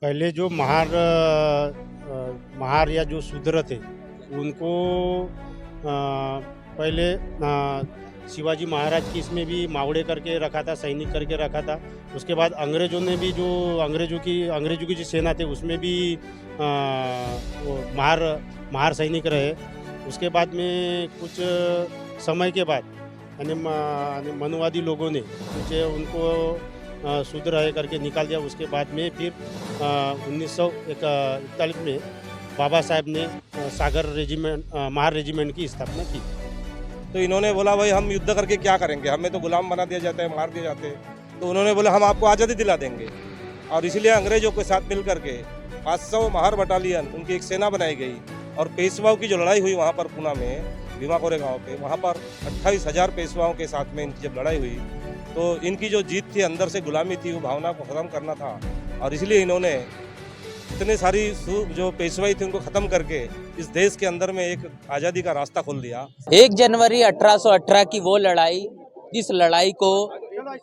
पहले जो महार या जो शूद्र थे उनको पहले शिवाजी महाराज की इसमें भी मावड़े करके रखा था, सैनिक करके रखा था। उसके बाद अंग्रेज़ों ने भी जो अंग्रेज़ों की जो सेना थी उसमें भी वो महार सैनिक रहे। उसके बाद में कुछ समय के बाद यानी मनुवादी लोगों ने कुछ उनको शूद्र है करके निकाल दिया। उसके बाद में फिर 1941 में बाबा साहब ने महार रेजिमेंट की स्थापना की। तो इन्होंने बोला भाई हम युद्ध करके क्या करेंगे, हमें तो गुलाम बना दिया जाता है, मार दिए जाते हैं। तो उन्होंने बोला हम आपको आज़ादी दिला देंगे, और इसलिए अंग्रेजों के साथ मिल करके 500 महार बटालियन उनकी एक सेना बनाई गई। और पेशवाओं की जो लड़ाई हुई वहाँ पर पूना में भीमा कोरेगांव पे, वहाँ पर 28,000 पेशवाओं के साथ में इनकी जब लड़ाई हुई तो इनकी जो जीत थी, अंदर से गुलामी थी, वो भावना को ख़त्म करना था। और इसलिए इन्होंने इतने सारी जो पेशवाई थी उनको ख़त्म करके इस देश के अंदर में एक आज़ादी का रास्ता खोल दिया। 1 जनवरी 1818 की वो लड़ाई, जिस लड़ाई को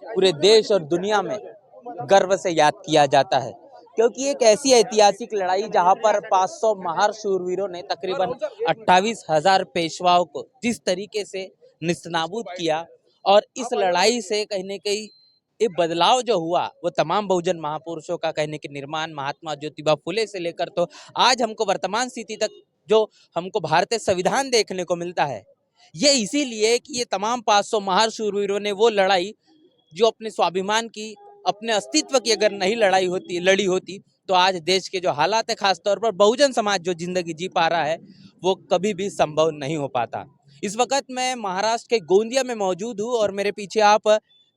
पूरे देश और दुनिया में गर्व से याद किया जाता है, क्योंकि एक ऐसी ऐतिहासिक लड़ाई जहां पर 500 महार शूरवीरों ने तकरीबन 28,000 पेशवाओं को जिस तरीके से निस्तनाबूद किया, और इस लड़ाई से कहीं न कहीं ये बदलाव जो हुआ वो तमाम बहुजन महापुरुषों का कहने के निर्माण, महात्मा ज्योतिबा फुले से लेकर तो आज हमको वर्तमान स्थिति तक जो हमको भारतीय संविधान देखने को मिलता है, ये इसीलिए कि ये तमाम 500 महार शूरवीरों ने वो लड़ाई जो अपने स्वाभिमान की, अपने अस्तित्व की अगर नहीं लड़ी होती तो आज देश के जो हालात है, खासतौर पर बहुजन समाज जो जिंदगी जी पा रहा है, वो कभी भी संभव नहीं हो पाता। इस वक्त मैं महाराष्ट्र के गोंदिया में मौजूद हूँ और मेरे पीछे आप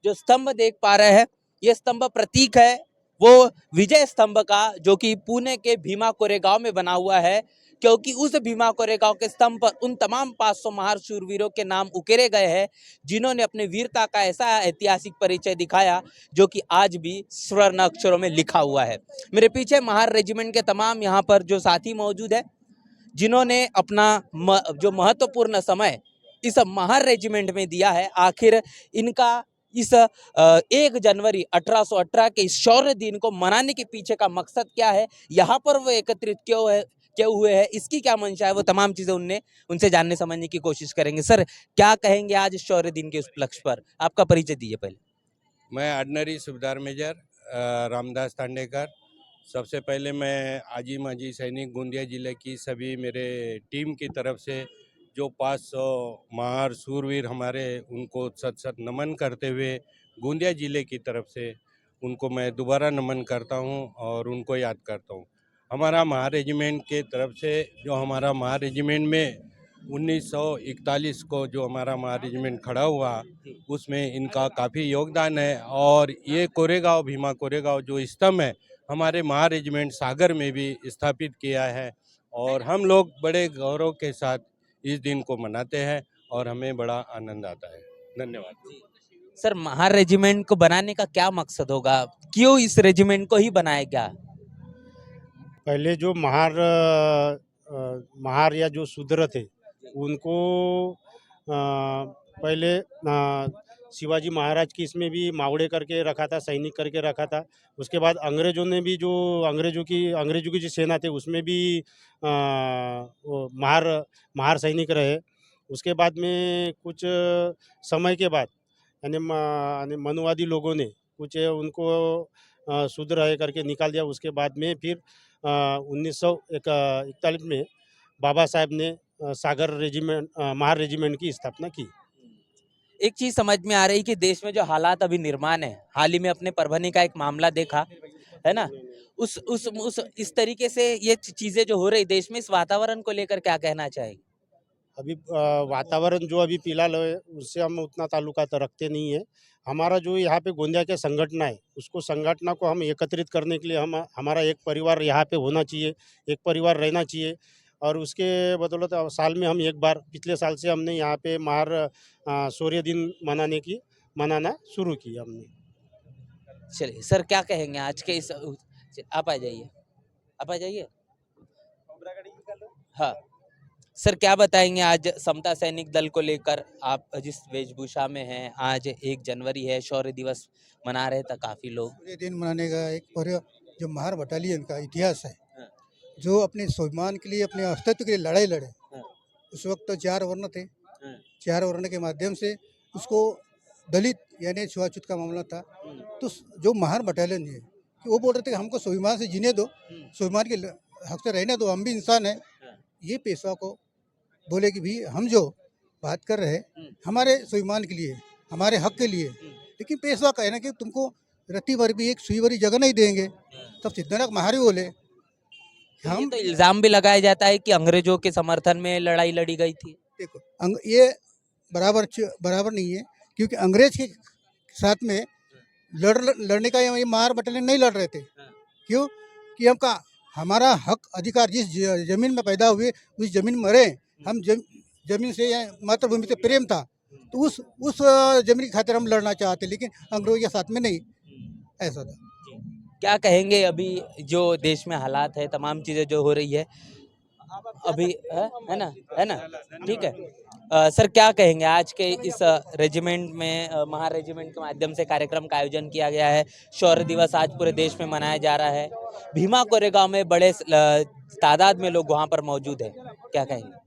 जो स्तंभ देख पा रहे हैं, ये स्तंभ प्रतीक है वो विजय स्तंभ का, जो कि पुणे के भीमा कोरेगांव में बना हुआ है, क्योंकि उस भीमा कोरेगांव के स्तंभ पर उन तमाम 500 महार शूरवीरों के नाम उकेरे गए हैं, जिन्होंने अपने वीरता का ऐसा ऐतिहासिक परिचय दिखाया जो कि आज भी स्वर्ण अक्षरों में लिखा हुआ है। मेरे पीछे महार रेजिमेंट के तमाम यहाँ पर जो साथी मौजूद है, जिन्होंने अपना जो महत्वपूर्ण समय इस महार रेजिमेंट में दिया है। आखिर इनका इस 1 जनवरी 1818 के इस शौर्य दिन को मनाने के पीछे का मकसद क्या है, यहाँ पर वो एकत्रित क्यों हुए हैं, इसकी क्या मंशा है, वो तमाम चीज़ें उनसे जानने समझने की कोशिश करेंगे। सर, क्या कहेंगे आज शौर्य दिन के उपलक्ष्य पर? आपका परिचय दीजिए पहले। मैं ऑर्डिनरी सूबेदार मेजर रामदास तांडेकर। सबसे पहले मैं आजी माजी सैनिक गोंदिया जिले की सभी मेरे टीम की तरफ से जो 500 महार सूरवीर हमारे, उनको सत नमन करते हुए गोंदिया जिले की तरफ से उनको मैं दोबारा नमन करता हूं और उनको याद करता हूं। हमारा महार रेजिमेंट के तरफ से जो हमारा महार रेजिमेंट में 1941 को जो हमारा महार रेजिमेंट खड़ा हुआ, उसमें इनका काफ़ी योगदान है। और ये कोरेगांव, भीमा कोरेगांव जो स्तंभ है, हमारे महार रेजिमेंट सागर में भी स्थापित किया है, और हम लोग बड़े गौरव के साथ इस दिन को मनाते हैं और हमें बड़ा आनंद आता है। धन्यवाद। सर, महार रेजिमेंट को बनाने का क्या मकसद होगा? क्यों इस रेजिमेंट को ही बनाया गया? पहले जो महार या जो शूद्र थे उनको पहले शिवाजी महाराज की इसमें भी मावड़े करके रखा था, सैनिक करके रखा था। उसके बाद अंग्रेज़ों ने भी जो अंग्रेज़ों की जो सेना थी उसमें भी वो महार सैनिक रहे। उसके बाद में कुछ समय के बाद यानी मनुवादी लोगों ने कुछ उनको शूद्र है करके निकाल दिया। उसके बाद में फिर 1941 में बाबा साहब ने महार रेजिमेंट की स्थापना की। एक चीज समझ में आ रही कि देश में जो हालात अभी निर्माण है, हाल ही में अपने परभनी का एक मामला देखा है ना, उस इस तरीके से ये चीजें जो हो रही देश में, इस वातावरण को लेकर क्या कहना चाहेंगे? अभी वातावरण जो अभी फिलहाल है उससे हम उतना ताल्लुका तो रखते नहीं है। हमारा जो यहाँ पे गोंदिया के संगठन है, उसको संगठन को हम एकत्रित करने के लिए हमारा एक परिवार यहाँ पे होना चाहिए, एक परिवार रहना चाहिए। और उसके बदौलत साल में हम एक बार, पिछले साल से हमने यहाँ पे महार शौर्य दिन मनाना शुरू किया हमने। चलिए सर, क्या कहेंगे आज के इस आप आ जाइए, आप आ जाइए। हाँ सर, क्या बताएंगे आज समता सैनिक दल को लेकर? आप जिस वेशभूषा में हैं, आज 1 जनवरी है, शौर्य दिवस मना रहे थे काफी लोग। ये दिन मनाने का एक जो महार बटालियन का इतिहास है, हाँ। जो अपने स्वाभिमान के लिए, अपने अस्तित्व के लिए लड़ाई लड़े। हाँ। उस वक्त तो 4 वर्ण थे। हाँ। 4 वर्ण के माध्यम से उसको दलित यानी छुआछूत का मामला था। तो जो महार बटालियन है कि वो बोल रहे थे कि हमको स्वाभिमान से जीने दो, स्वाभिमान के हक से रहने दो, हम भी इंसान हैं। ये पेशवा को बोले कि भी हम जो बात कर रहे हैं हमारे स्वाभिमान के लिए, हमारे हक के लिए, लेकिन पेशवा कहे ना कि तुमको रत्ती भर भी एक सुई भरी जगह नहीं देंगे। तब सिद्धनाथ महारी बोले ये तो इल्जाम भी लगाया जाता है कि अंग्रेजों के समर्थन में लड़ाई लड़ी गई थी। देखो ये बराबर नहीं है, क्योंकि अंग्रेज के साथ में लड़ने का ये महार बटालियन नहीं लड़ रहे थे। क्यों कि हमारा हक अधिकार जिस जमीन में पैदा हुए उस जमीन में रहे, हम जमीन से या मातृभूमि से प्रेम था, तो उस जमीन की खातिर हम लड़ना चाहते, लेकिन अंग्रेजों के साथ में नहीं, ऐसा था। क्या कहेंगे अभी जो देश में हालात है, तमाम चीजें जो हो रही है अभी है ना ठीक है। सर क्या कहेंगे आज के इस रेजिमेंट में, महार रेजिमेंट के माध्यम से कार्यक्रम का आयोजन किया गया है। शौर्य दिवस आज पूरे देश में मनाया जा रहा है। भीमा कोरेगांव में बड़े तादाद में लोग वहां पर मौजूद हैं, क्या कहेंगे?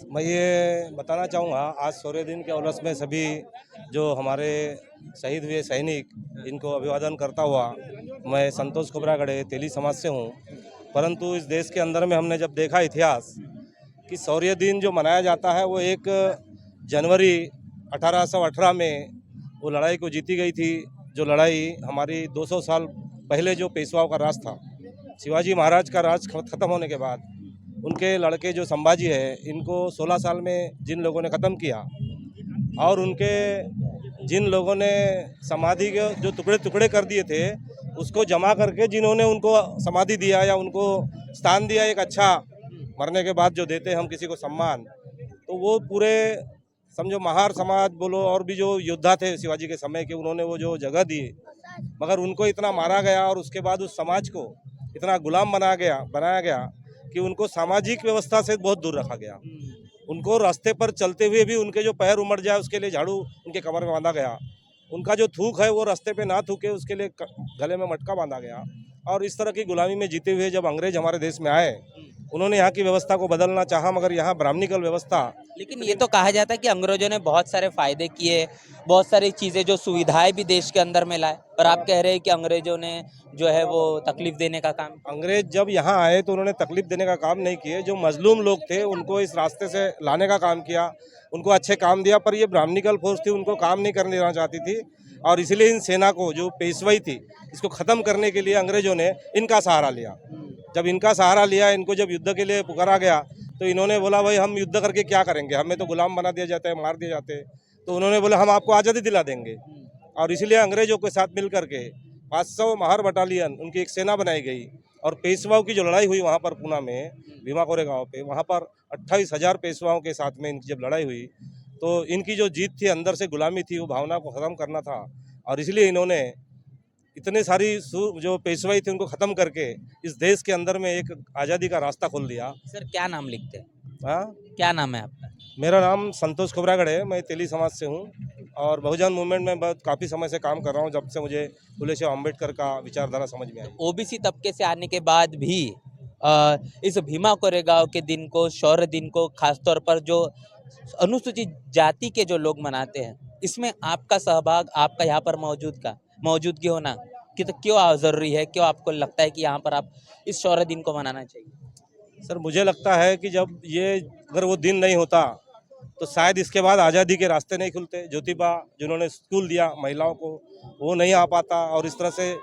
मैं ये बताना चाहूँगा, आज शौर्य दिन के अवसर में सभी जो हमारे शहीद हुए सैनिक, इनको अभिवादन करता हुआ मैं संतोष खोबरागड़े तेली समाज से हूँ। परंतु इस देश के अंदर में हमने जब देखा इतिहास कि शौर्य दिन जो मनाया जाता है वो 1 जनवरी 1818 में वो लड़ाई को जीती गई थी। जो लड़ाई हमारी 200 साल पहले जो पेशवाओं का राज था, शिवाजी महाराज का राज खत्म होने के बाद उनके लड़के जो संभाजी है, इनको 16 साल में जिन लोगों ने ख़त्म किया और उनके जिन लोगों ने समाधि के जो टुकड़े टुकड़े कर दिए थे उसको जमा करके जिन्होंने उनको समाधि दिया या उनको स्थान दिया, एक अच्छा मरने के बाद जो देते हम किसी को सम्मान, तो वो पूरे समझो महार समाज बोलो और भी जो योद्धा थे शिवाजी के समय के, उन्होंने वो जो जगह दी, मगर उनको इतना मारा गया और उसके बाद उस समाज को इतना गुलाम बनाया गया कि उनको सामाजिक व्यवस्था से बहुत दूर रखा गया। उनको रास्ते पर चलते हुए भी उनके जो पैर उमड़ जाए उसके लिए झाड़ू उनके कमर में बांधा गया। उनका जो थूक है वो रास्ते पे ना थूके उसके लिए गले में मटका बांधा गया। और इस तरह की गुलामी में जीते हुए जब अंग्रेज हमारे देश में आए, उन्होंने यहाँ की व्यवस्था को बदलना चाहा, मगर यहाँ ब्राह्मणिकल व्यवस्था। लेकिन ये तो कहा जाता है कि अंग्रेजों ने बहुत सारे फायदे किए, बहुत सारी चीजें जो सुविधाएं भी देश के अंदर में लाए, पर आप कह रहे हैं कि अंग्रेजों ने जो है वो तकलीफ देने का काम। अंग्रेज जब यहाँ आए तो उन्होंने तकलीफ देने का काम नहीं किए, जो मजलूम लोग थे उनको इस रास्ते से लाने का काम किया, उनको अच्छे काम दिया। पर ये ब्राह्मणिकल फोर्स थी, उनको काम नहीं करने देना चाहती थी और इसलिए इन सेना को जो पेशवाई थी इसको ख़त्म करने के लिए अंग्रेजों ने इनका सहारा लिया। जब इनका सहारा लिया, इनको जब युद्ध के लिए पुकारा गया तो इन्होंने बोला भाई हम युद्ध करके क्या करेंगे, हमें तो गुलाम बना दिया जाता है, मार दिए जाते हैं। तो उन्होंने बोला हम आपको आज़ादी दिला देंगे और इसलिए अंग्रेजों के साथ मिल करके 500 महार बटालियन उनकी एक सेना बनाई गई। और पेशवाओं की जो लड़ाई हुई वहाँ पर पूना में भीमा कोरेगांव पे, वहाँ पर 28,000 पेशवाओं के साथ में इनकी जब लड़ाई हुई तो इनकी जो जीत थी, अंदर से गुलामी थी, वो भावना को ख़त्म करना था और इसलिए इन्होंने इतने सारी जो पेशवाई थी उनको ख़त्म करके इस देश के अंदर में एक आज़ादी का रास्ता खोल दिया। सर क्या नाम लिखते हैं? हाँ, क्या नाम है आपका? मेरा नाम संतोष खोबरागड़े है, मैं तेली समाज से हूँ और बहुजन मूवमेंट में बहुत काफ़ी समय से काम कर रहा हूँ, जब से मुझे फुले शाह अम्बेडकर का विचारधारा समझ में आई। ओबीसी तबके से आने के बाद भी इस भीमा कोरेगांव के दिन को, शौर्य दिन को, खासतौर पर जो अनुसूचित जाति के जो लोग मनाते हैं, इसमें आपका सहभाग, आपका यहाँ पर मौजूदगी होना कि तो क्यों ज़रूरी है? क्यों आपको लगता है कि यहाँ पर आप इस शौर्य दिन को मनाना चाहिए? सर मुझे लगता है कि जब ये अगर वो दिन नहीं होता तो शायद इसके बाद आज़ादी के रास्ते नहीं खुलते। ज्योतिबा जिन्होंने स्कूल दिया महिलाओं को, वो नहीं आ पाता और इस तरह से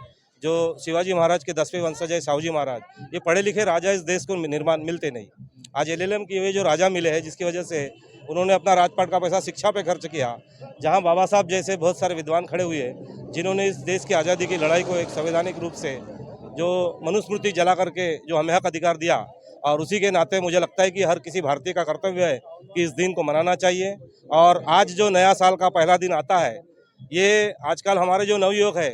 जो शिवाजी महाराज के 10वें वंशज है साहूजी महाराज, ये पढ़े लिखे राजा इस देश को निर्माण मिलते नहीं। आज LLM किए हुए जो राजा मिले हैं, जिसकी वजह से उन्होंने अपना राजपाट का पैसा शिक्षा पे खर्च किया, जहां बाबा साहब जैसे बहुत सारे विद्वान खड़े हुए जिन्होंने इस देश की आज़ादी की लड़ाई को एक संवैधानिक रूप से जो मनुस्मृति जला करके जो हमें हक अधिकार दिया। और उसी के नाते मुझे लगता है कि हर किसी भारतीय का कर्तव्य है कि इस दिन को मनाना चाहिए। और आज जो नया साल का पहला दिन आता है, ये आजकल हमारे जो नवयुवक है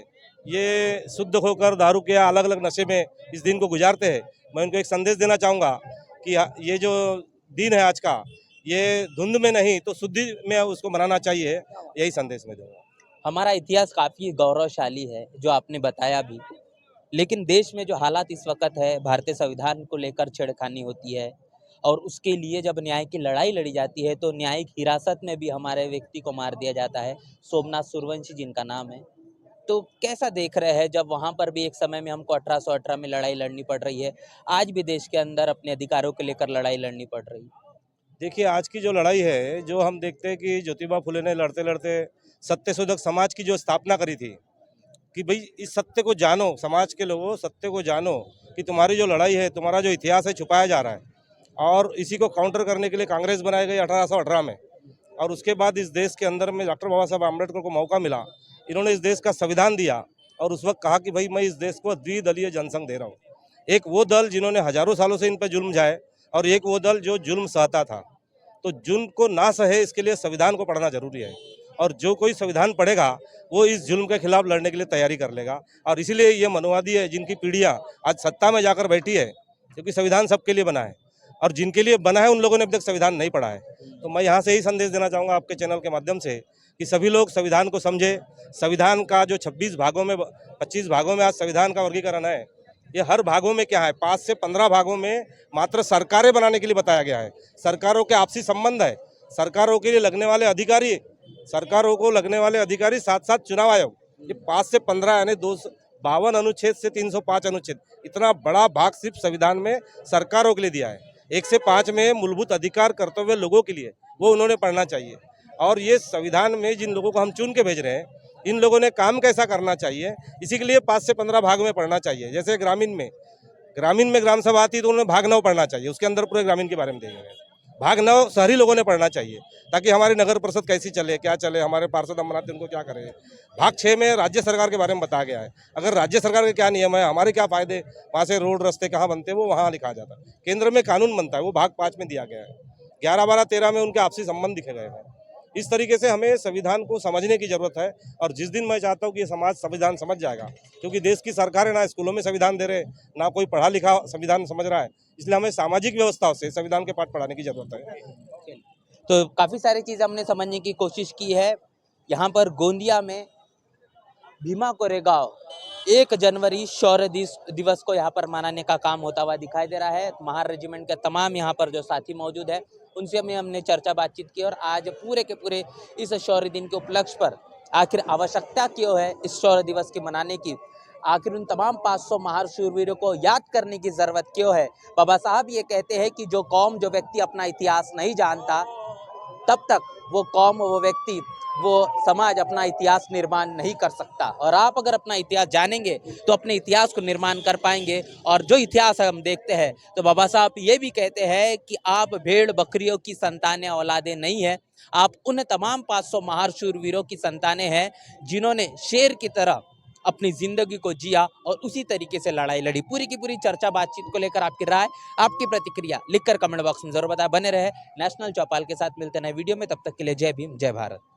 ये शुद्ध होकर दारू के अलग अलग नशे में इस दिन को गुजारते हैं। मैं उनको एक संदेश देना चाहूँगा कि ये जो दिन है आज का, ये धुंध में नहीं तो शुद्धि में उसको मनाना चाहिए, यही संदेश मैं दूँगा। हमारा इतिहास काफ़ी गौरवशाली है जो आपने बताया भी, लेकिन देश में जो हालात इस वक्त है, भारतीय संविधान को लेकर छेड़खानी होती है और उसके लिए जब न्याय की लड़ाई लड़ी जाती है तो न्यायिक हिरासत में भी हमारे व्यक्ति को मार दिया जाता है, सोमनाथ सूर्यवंशी जिनका नाम है। तो कैसा देख रहे हैं जब वहाँ पर भी एक समय में हमको 1818 में लड़ाई लड़नी पड़ रही है, आज भी देश के अंदर अपने अधिकारों को लेकर लड़ाई लड़नी पड़ रही है। देखिए, आज की जो लड़ाई है, जो हम देखते हैं कि ज्योतिबा फुले ने लड़ते लड़ते सत्यशोधक समाज की जो स्थापना करी थी कि भाई इस सत्य को जानो, समाज के लोगों सत्य को जानो कि तुम्हारी जो लड़ाई है, तुम्हारा जो इतिहास है छुपाया जा रहा है, और इसी को काउंटर करने के लिए कांग्रेस बनाई गई 1818 में। और उसके बाद इस देश के अंदर में डॉक्टर बाबा साहब आम्बेडकर को मौका मिला, इन्होंने इस देश का संविधान दिया और उस वक्त कहा कि भाई मैं इस देश को द्विदलीय जनसंघ दे रहा हूँ। एक वो दल जिन्होंने हजारों सालों से इन पर जुल्म जाए और एक वो दल जो जुल्म सहता था। तो जुल्म को ना सहे इसके लिए संविधान को पढ़ना जरूरी है, और जो कोई संविधान पढ़ेगा वो इस जुल्म के खिलाफ लड़ने के लिए तैयारी कर लेगा। और इसीलिए ये मनोवादी है जिनकी पीढ़ियाँ आज सत्ता में जाकर बैठी है, क्योंकि संविधान सबके लिए बना है, और जिनके लिए बना है उन लोगों ने अभी तक संविधान नहीं पढ़ा है। तो मैं यहाँ से ही संदेश देना चाहूँगा आपके चैनल के माध्यम से कि सभी लोग संविधान को समझे। संविधान का जो 26 भागों में 25 भागों में आज संविधान का वर्गीकरण है, ये हर भागों में क्या है, 5 से 15 भागों में मात्र सरकारें बनाने के लिए बताया गया है। सरकारों के आपसी संबंध है, सरकारों के लिए लगने वाले अधिकारी, सरकारों को लगने वाले अधिकारी, साथ साथ चुनाव आयोग, ये 5 से 15 यानी 252 अनुच्छेद से 305 अनुच्छेद, इतना बड़ा भाग सिर्फ संविधान में सरकारों के लिए दिया है। 1 से 5 में मूलभूत अधिकार कर्तव्य लोगों के लिए, वो उन्होंने पढ़ना चाहिए। और ये संविधान में जिन लोगों को हम चुन के भेज रहे हैं, इन लोगों ने काम कैसा करना चाहिए, इसी के लिए 5 से 15 भाग में पढ़ना चाहिए। जैसे ग्रामीण में ग्राम सभा आती है तो उन्हें भाग 9 पढ़ना चाहिए, उसके अंदर पूरे ग्रामीण के बारे में दिए गए। भाग 9 शहरी लोगों ने पढ़ना चाहिए, ताकि हमारी नगर परिषद कैसी चले, क्या चले, हमारे पार्षद हम बनाते हैं उनको क्या करें। भाग 6 में राज्य सरकार के बारे में बताया गया है, अगर राज्य सरकार के क्या नियम है, हमारे क्या फायदे, वहाँ से रोड रास्ते कहाँ बनते हैं वो वहाँ लिखा जाता है। केंद्र में कानून बनता है, वो भाग 5 में दिया गया है। 11, 12, 13 में उनके आपसी संबंध दिखे गए हैं। इस तरीके से हमें संविधान को समझने की जरूरत है, और जिस दिन मैं चाहता हूँ कि ये समाज संविधान समझ जाएगा, क्योंकि देश की सरकार है ना स्कूलों में संविधान दे रहे, ना कोई पढ़ा लिखा संविधान समझ रहा है, इसलिए हमें सामाजिक व्यवस्थाओं से संविधान के पाठ पढ़ाने की जरूरत है। तो काफ़ी सारी चीज़ हमने समझने की कोशिश की है। यहाँ पर गोंदिया में भीमा कोरेगांव 1 जनवरी शौर्य दिवस को यहाँ पर मनाने का काम होता हुआ दिखाई दे रहा है। महार रेजिमेंट के तमाम यहाँ पर जो साथी मौजूद है उनसे हमने चर्चा बातचीत की, और आज पूरे के पूरे इस शौर्य दिन के उपलक्ष्य पर आखिर आवश्यकता क्यों है इस शौर्य दिवस के मनाने की, आखिर उन तमाम 500 महार शूरवीरों को याद करने की ज़रूरत क्यों है। बाबा साहब ये कहते हैं कि जो कौम, जो व्यक्ति अपना इतिहास नहीं जानता, तब तक वो कौम, वो व्यक्ति, वो समाज अपना इतिहास निर्माण नहीं कर सकता। और आप अगर अपना इतिहास जानेंगे तो अपने इतिहास को निर्माण कर पाएंगे। और जो इतिहास हम देखते हैं तो बाबा साहब ये भी कहते हैं कि आप भेड़ बकरियों की संतानें, औलादें नहीं हैं, आप उन तमाम 500 महार शूरवीरों की संतानें हैं जिन्होंने शेर की तरह अपनी ज़िंदगी को जिया और उसी तरीके से लड़ाई लड़ी। पूरी की पूरी चर्चा बातचीत को लेकर आपकी राय, आपकी प्रतिक्रिया लिखकर कमेंट बॉक्स में जरूर बताएं। बने रहे नेशनल चौपाल के साथ, मिलते हैं नए वीडियो में, तब तक के लिए जय भीम, जय भारत।